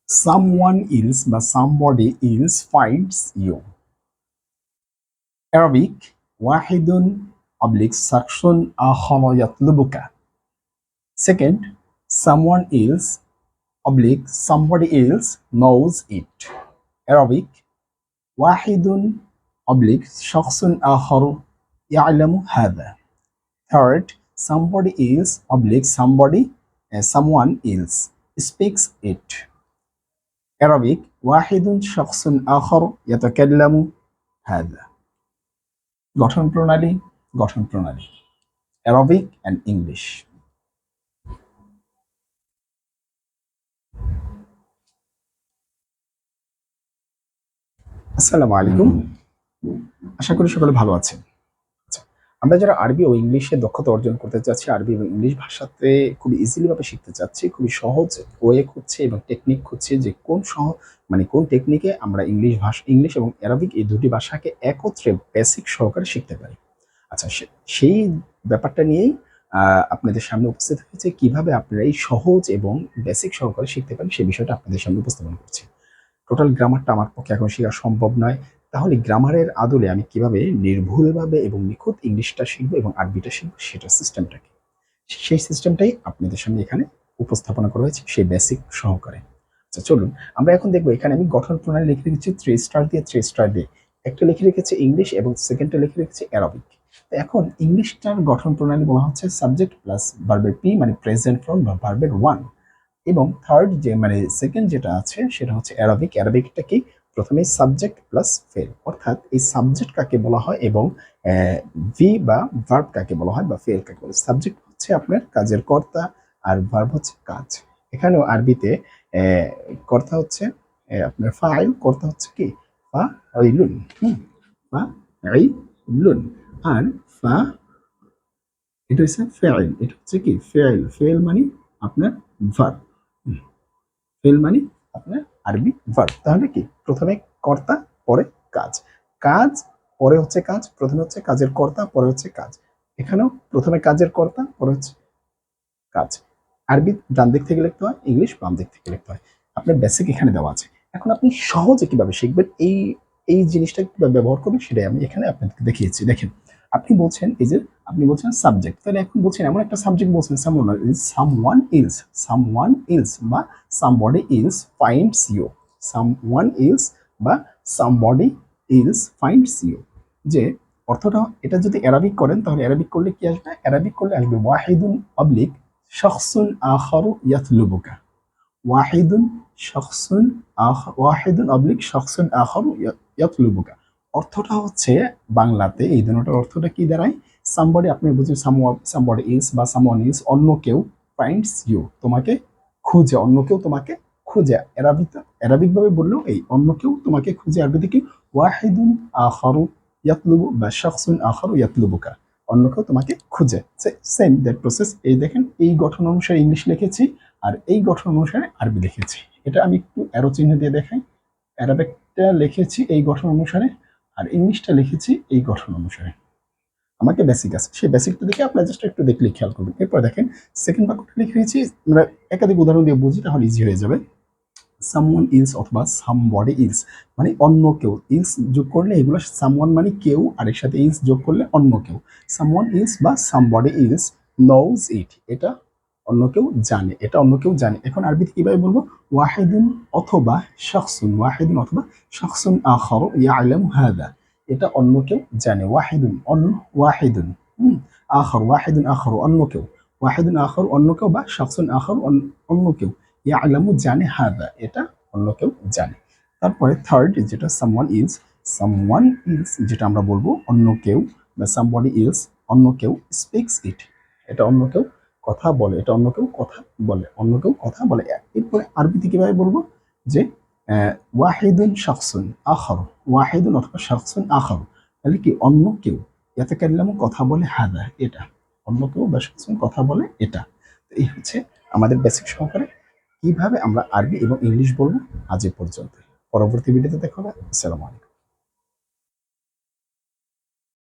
someone else বা somebody else finds you. Arabic واحد شخص آخر يطلبك. Second, someone else somebody else knows it. Arabic واحد شخص آخر يعلم هذا. Third, somebody else someone else speaks it. Arabic واحد شخص آخر يتكلم هذا. গঠন প্রণালী Arabic and English. আসসালামু আলাইকুম, আশা করি সকলে ভালো আছেন। আচ্ছা, আমরা যারা আরবি ও ইংলিশে দক্ষতা অর্জন করতে চাচ্ছি, আরবি এবং ইংলিশ ভাষাতে খুব ইজিলি ভাবে শিখতে চাচ্ছি, খুবই সহজ ওয়ে খুঁজছি এবং টেকনিক খুঁজছি যে কোন টেকনিকে আমরা ইংলিশ এবং আরবিক এই দুটি ভাষাকে একত্রে বেসিক সহকারে শিখতে পারি। আচ্ছা, সেই ব্যাপারটা নিয়েই আপনাদের সামনে উপস্থিত হয়েছে, কিভাবে আপনারা এই সহজ এবং বেসিক সহকারে শিখতে পারেন সেই বিষয়টা আপনাদের সামনে উপস্থাপন করছি। টোটাল গ্রামারটা আমার পক্ষে এখন শেখা সম্ভব নয়, তাহলে গ্রামারের আদলে আমি কিভাবে নির্ভুলভাবে এবং নিখুঁত ইংলিশটা শিখবো এবং আরবিটা শিখবো, সেটা সিস্টেমটাকে সেই সিস্টেমটাই আপনাদের সামনে এখানে উপস্থাপনা করা হয়েছে সেই বেসিক সহকারে। আচ্ছা চলুন আমরা এখন দেখবো। এখানে আমি গঠন প্রণালী লিখে রেখেছি 3 স্টার দিয়ে। একটা লিখে রেখেছি ইংলিশ এবং সেকেন্ডটা লিখে রেখেছি অ্যারাবিক। এখন ইংলিশটার গঠন প্রণালী বলা হচ্ছে সাবজেক্ট প্লাস ভার্বের পি মানে প্রেজেন্ট ফর্ম বা ভার্বের ওয়ান, এবং থার্ড যে মানে সেকেন্ড যেটা আছে সেটা হচ্ছে অ্যারাবিকটা কি প্রথমে সাবজেক্ট প্লাস ফেল, অর্থাৎ এই সাবজেক্ট কাকে বলা হয় এবং ভি বা ভার্ব কাকে বলা হয় বা ফেল কাকে বলা হয়। সাবজেক্ট হচ্ছে আপনার কাজের কর্তা আর ভার্ব হচ্ছে কাজ। এখানেও আরবিতে কর্তা হচ্ছে আপনার ফাইল, কর্তা হচ্ছে কি ফাইলুন, ফাইলুন, আর ফা এটা হচ্ছে ফেল, এটা হচ্ছে কি ফেল মানে আপনার ভার্ব, ফেল মানে আপনার আরবি ভার্ব। তাহলে কি প্রথমে কর্তা পরে কাজ, কাজ পরে হচ্ছে কাজ, প্রথমে হচ্ছে কাজের কর্তা পরে হচ্ছে কাজ। এখানেও প্রথমে কাজের কর্তা পরে হচ্ছে কাজ। আরবি ডান দিক থেকে লিখতে হয়, ইংলিশ বাম দিক থেকে লিখতে হয়। আপনার বেসিক এখানে দেওয়া আছে। এখন আপনি সহজে কিভাবে শিখবেন এই এই জিনিসটা কিভাবে ব্যবহার করবেন সেটাই আমি এখানে আপনাদেরকে দেখিয়েছি। দেখেন, আপনি বলছেন এই যে আপনি বলছেন সাবজেক্ট, তাহলে এখন বলছেন এমন একটা সাবজেক্ট বলছেন সামওয়ান এলস বা somebody else finds you, someone else বা সামবডি এলস ফাইন্ডস ইউ। যে অর্থটা এটা যদি অ্যারাবিক করেন তাহলে অ্যারাবিক করলে কি আসবে? অ্যারাবিক করলে আসবে ওয়াহিদুন অবলিক শখসুন আখারু ইয়াতলুবুকা। ওয়াহিদুন শখসুন ওয়াহিদুন অবলিক শখসুন আখারু ইয়াতলুবুকা। অর্থটা হচ্ছে বাংলাতে এই দুটোর অর্থটা কি দাঁড়ায়? সামবডি, আপনি বুঝছেন সামবডি ইজ বা সামওয়ান ইজ, অন্য কেউ, ফাইন্ডস ইউ তোমাকে খুঁজে, অন্য কেউ তোমাকে খুঁজে। অ্যারাবিক ভাবে বললেও এই অন্য কেউ তোমাকে খুঁজে। আরবিতে কি ওয়াহিদুন আখারু ইয়াতলুবু বা শখসুন আখারু ইয়াতলুবুকা, অন্য কেউ তোমাকে খুঁজে। Same that process. এই দেখেন, এই গঠন অনুসারে ইংলিশ লিখেছি আর এই গঠন অনুসারে আরবি লিখেছি। এটা আমি একটু অ্যারো চিহ্ন দিয়ে দেখাই। অ্যারাবিকটা লিখেছি এই গঠন অনুসারে আর ইংলিশটা লিখেছি এই গঠন অনুসারে। আমাকে বেসিক আছে, সেই বেসিকটা দেখে আপনার জাস্ট একটু দেখলে খেয়াল করবেন। এরপর দেখেন সেকেন্ড বাক্যটা লিখে রেখেছি, আমরা একাধিক উদাহরণ দিয়ে বুঝি তাহলে ইজি হয়ে যাবে। সামওয়ান ইলস অথবা সামবডি ইলস মানে অন্য কেউ, ইলস যোগ করলে এগুলো সামওয়ান মানে কেউ আর এর সাথে ইলস যোগ করলে অন্য কেউ। সামওয়ান ইলস বা সামবডি ইলস নোজ ইট, এটা অন্য কেউ জানে, এটা অন্য কেউ জানে। এখন আরবিতে কিভাবে বলবো? ওয়াহিদুন অথবা শখসুন আখারু ইয়ালামু হাদা, এটা অন্য কেউ জানে। ওয়াহিদুন আখারু অন্য কেউ, ওয়াহিদুন আখারু অন্য কেউ বা শখসুন আখারু অন্য কেউ, ইয়ালামু জানে হাদা এটা অন্য কেউ জানে। তারপরে থার্ড যেটা সামওয়ান ইলস যেটা আমরা বলবো অন্য কেউ বা সামবডি ইলস অন্য কেউ, স্পিক্স ইট এটা অন্য কেউ কথা বলে, এটা অন্য কেউ কথা বলে, অন্য কেউ কথা বলে। এরপরে আরবিতে কিভাবে বলবো? যে ওয়াহিদুন শখসুন আখারু, ওয়াহিদুন অথবা শখসুন আখারু, তাহলে কি অন্য কেউ ইয়াতাকাল্লামু কথা বলে হাদা এটা, অন্য কেউ বা শখসুন কথা বলে এটা। এই হচ্ছে আমাদের বেসিক সহকারে কিভাবে আমরা আরবি এবং ইংলিশ বলবো। আজ এ পর্যন্ত, পরবর্তী ভিডিওতে দেখা হবে। আসসালামু আলাইকুম।